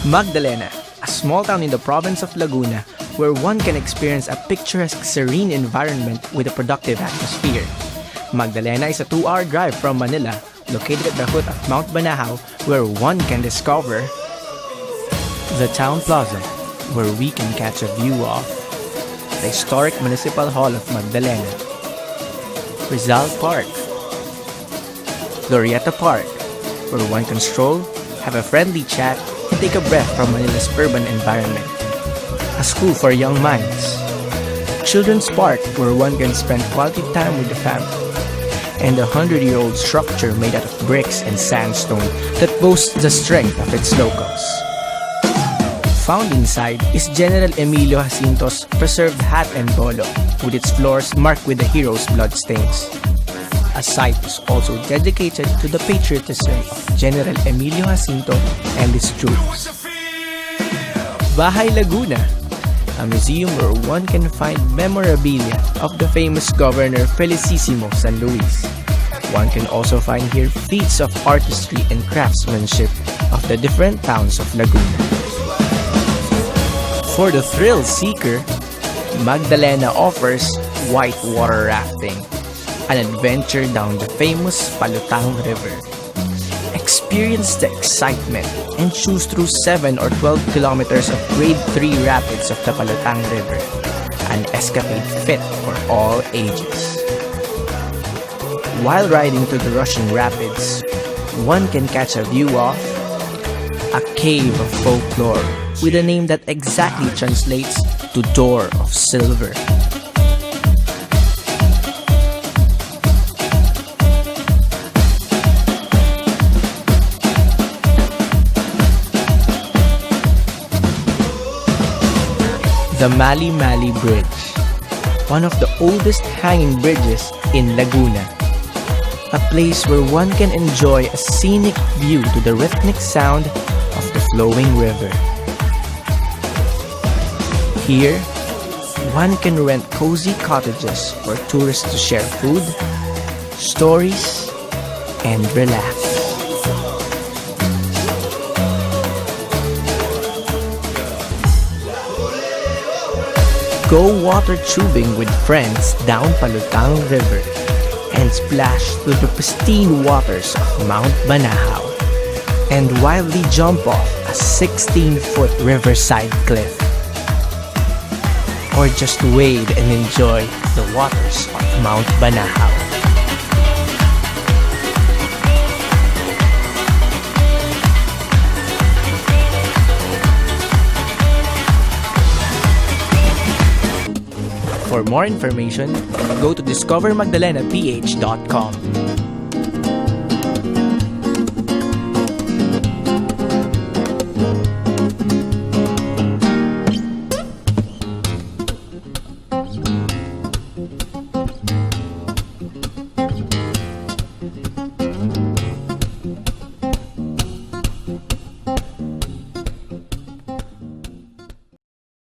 Magdalena, a small town in the province of Laguna, where one can experience a picturesque, serene environment with a productive atmosphere. Magdalena is a 2-hour drive from Manila, located at the foot of Mount Banahaw, where one can discover the Town Plaza, where we can catch a view of the historic Municipal Hall of Magdalena, Rizal Park, Glorieta Park, where one can stroll, have a friendly chat, and take a breath from Manila's urban environment. A school for young minds. Children's Park, where one can spend quality time with the family. And a 100-year-old structure made out of bricks and sandstone that boasts the strength of its locals. Found inside is General Emilio Jacinto's preserved hat and bolo, with its floors marked with the hero's bloodstains. A site is also dedicated to the patriotism of General Emilio Jacinto and his troops. Bahay Laguna, a museum where one can find memorabilia of the famous Governor Felicissimo San Luis. One can also find here feats of artistry and craftsmanship of the different towns of Laguna. For the thrill seeker, Magdalena offers whitewater rafting, an adventure down the famous Palutang River. Experience the excitement and choose through 7 or 12 kilometers of grade 3 rapids of the Palutang River, an escapade fit for all ages. While riding to the rushing rapids, one can catch a view of a cave of folklore with a name that exactly translates to Door of Silver. The Mali Mali Bridge, one of the oldest hanging bridges in Laguna. A place where one can enjoy a scenic view to the rhythmic sound of the flowing river. Here, one can rent cozy cottages for tourists to share food, stories, and relax. Go water tubing with friends down Palutang River and splash through the pristine waters of Mount Banahaw and wildly jump off a 16-foot riverside cliff. Or just wade and enjoy the waters of Mount Banahaw. For more information, go to discovermagdalenaph.com.